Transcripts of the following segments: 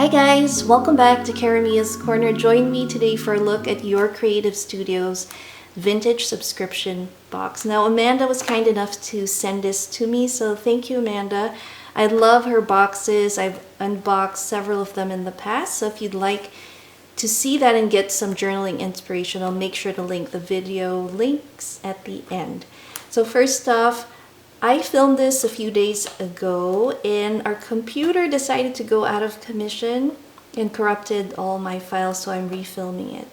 Hi guys, welcome back to Cara Mia's Corner. Join me today for a look at Your Creative Studios vintage subscription box. Now Amanda was kind enough to send this to me, so thank you Amanda. I love her boxes. I've unboxed several of them in the past, so if you'd like to see that and get some journaling inspiration, I'll make sure to link the video links at the end. So first off, I filmed this a few days ago and our computer decided to go out of commission and corrupted all my files, so I'm refilming it.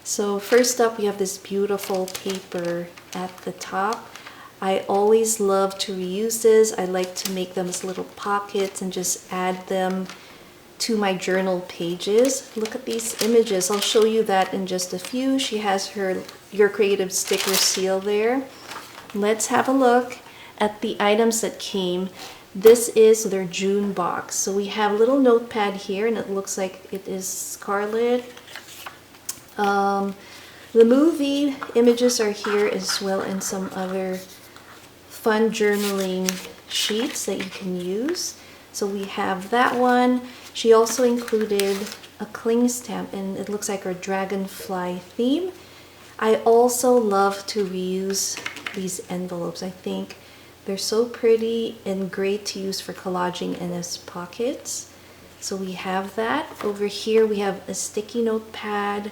So first up, we have this beautiful paper at the top. I always love to reuse this. I like to make them as little pockets and just add them to my journal pages. Look at these images. I'll show you that in just a few. She has her Your Creative sticker seal there. Let's have a look at the items that came. This is their June box. So we have a little notepad here and it looks like it is scarlet. The movie images are here as well, and some other fun journaling sheets that you can use. So we have that one. She also included a cling stamp and it looks like our dragonfly theme. I also love to reuse these envelopes. I think they're so pretty and great to use for collaging and as pockets. So we have that. Over here we have a sticky note pad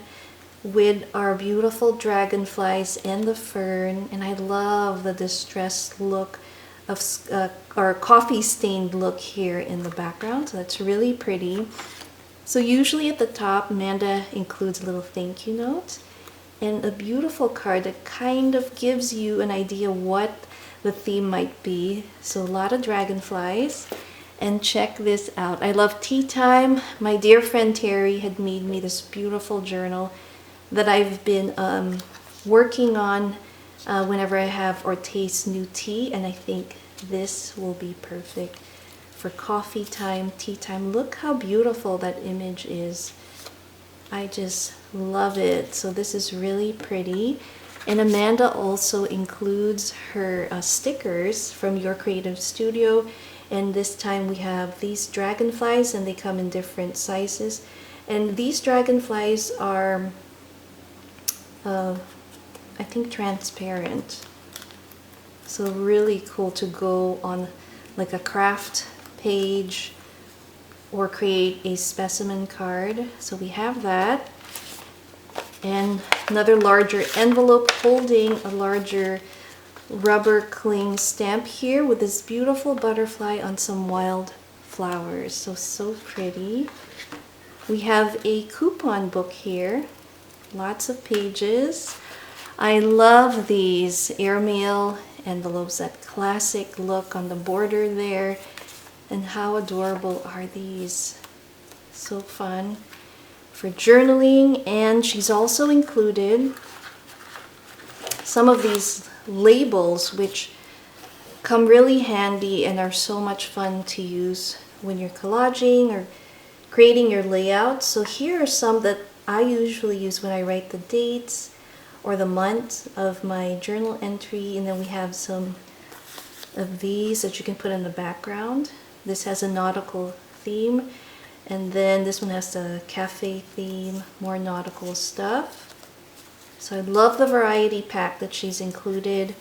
with our beautiful dragonflies and the fern, and I love the distressed look of our coffee stained look here in the background, so that's really pretty. So usually at the top Amanda includes a little thank you note and a beautiful card that kind of gives you an idea what the theme might be. So a lot of dragonflies. And check this out. I love tea time. My dear friend Terry had made me this beautiful journal that I've been working on whenever I have or taste new tea, and I think this will be perfect for coffee time, tea time. Look how beautiful that image is. I just love it. So this is really pretty. And Amanda also includes her stickers from Your Creative Studio. And this time we have these dragonflies and they come in different sizes. And these dragonflies are, I think, transparent. So really cool to go on like a craft page or create a specimen card. So we have that. And another larger envelope holding a larger rubber cling stamp here with this beautiful butterfly on some wild flowers. So pretty. We have a coupon book here, lots of pages. I love these airmail envelopes, that classic look on the border there, and how adorable are these. So fun for journaling. And she's also included some of these labels which come really handy and are so much fun to use when you're collaging or creating your layout. So here are some that I usually use when I write the dates or the month of my journal entry. And then we have some of these that you can put in the background. This has a nautical theme. And then this one has the cafe theme, more nautical stuff. So I love the variety pack that she's included.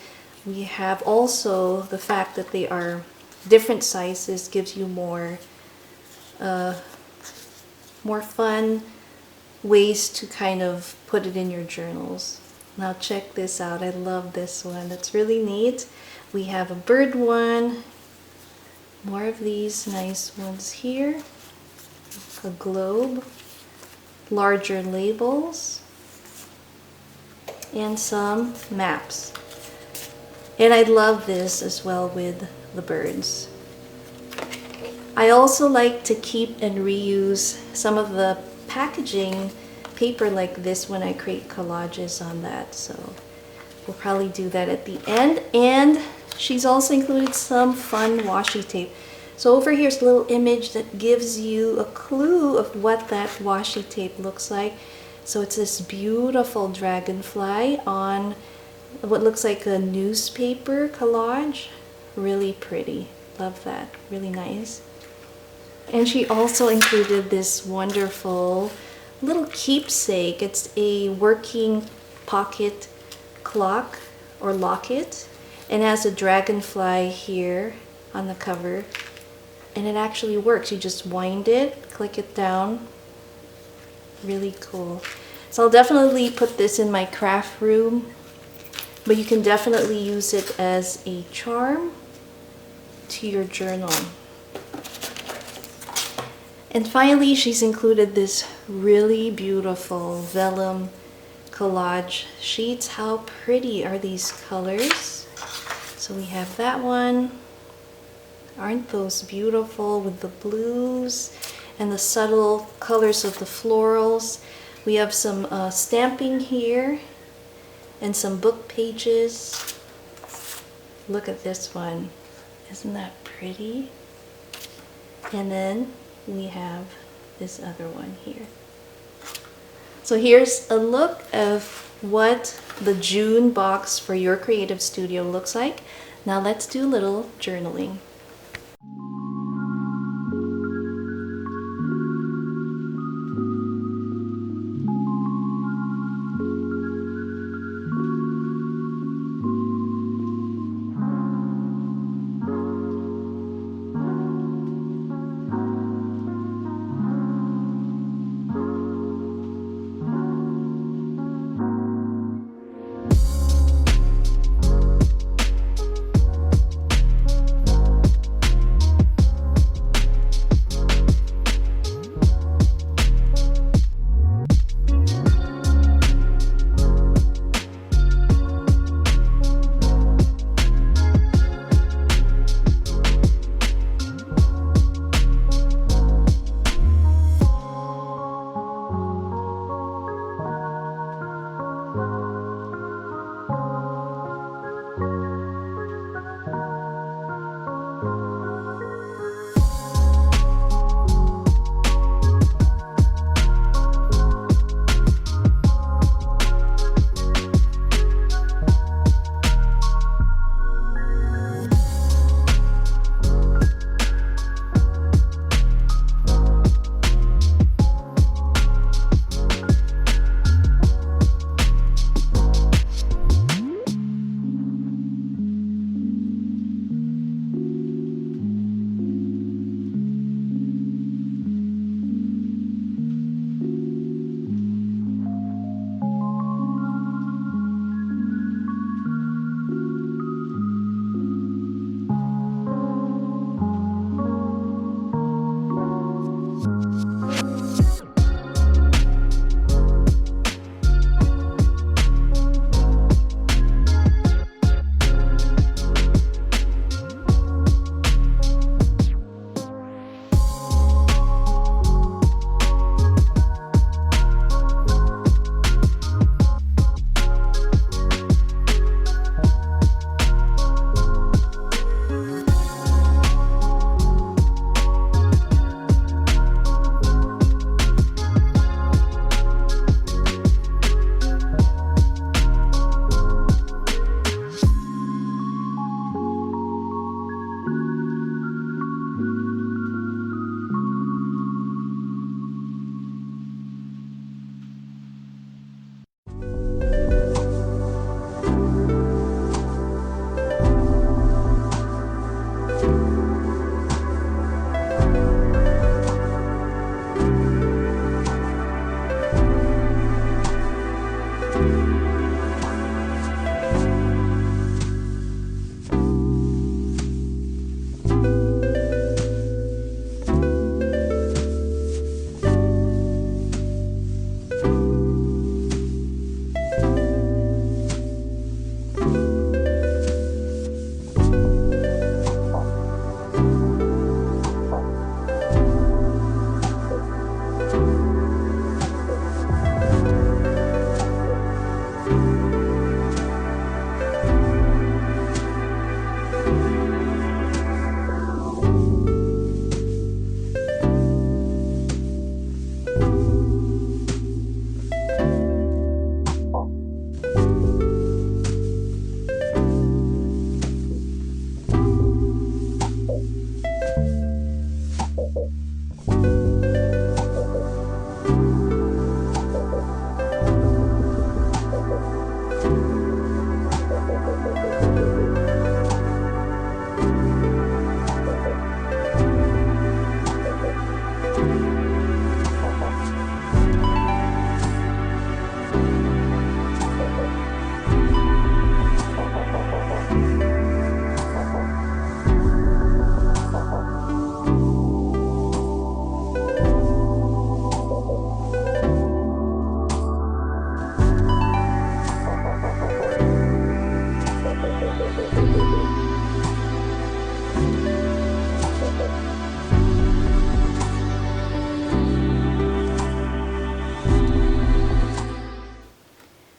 We have also the fact that they are different sizes, gives you more fun ways to kind of put it in your journals. Now check this out. I love this one. That's really neat. We have a bird one. More of these nice ones here. A globe, larger labels, and some maps. And I love this as well with the birds. I also like to keep and reuse some of the packaging paper like this when I create collages on that. So we'll probably do that at the end. And she's also included some fun washi tape. So over here's a little image that gives you a clue of what that washi tape looks like. So it's this beautiful dragonfly on what looks like a newspaper collage. Really pretty. Love that. Really nice. And she also included this wonderful little keepsake. It's a working pocket clock or locket, and has a dragonfly here on the cover. And it actually works. You just wind it, click it down. Really cool. So I'll definitely put this in my craft room, but you can definitely use it as a charm to your journal. And finally, she's included this really beautiful vellum collage sheets. How pretty are these colors? So we have that one. Aren't those beautiful with the blues and the subtle colors of the florals? We have some stamping here and some book pages. Look at this one. Isn't that pretty? And then we have this other one here. So here's a look of what the June box for your creative studio looks like. Now let's do a little journaling.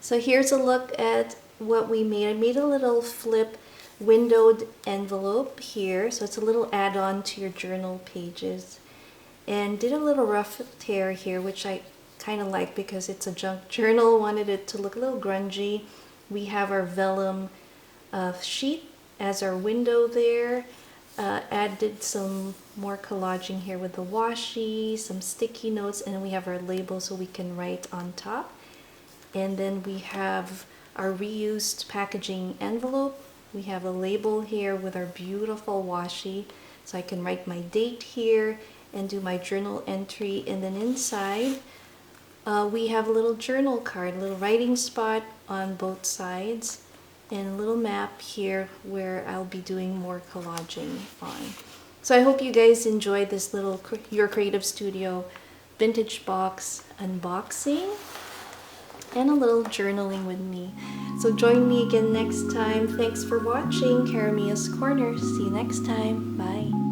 So here's a look at what we made. I made a little flip windowed envelope here, so it's a little add-on to your journal pages, and did a little rough tear here, which I kind of like because it's a junk journal. Wanted it to look a little grungy. We have our vellum sheet as our window there. Added some more collaging here with the washi, some sticky notes, and we have our label so we can write on top. And then we have our reused packaging envelope. We have a label here with our beautiful washi, so I can write my date here and do my journal entry. And then inside we have a little journal card, a little writing spot on both sides, and a little map here where I'll be doing more collaging on. So I hope you guys enjoyed this little Your Creative Studio vintage box unboxing and a little journaling with me. So join me again next time. Thanks for watching Cara Mia's Corner. See you next time. Bye.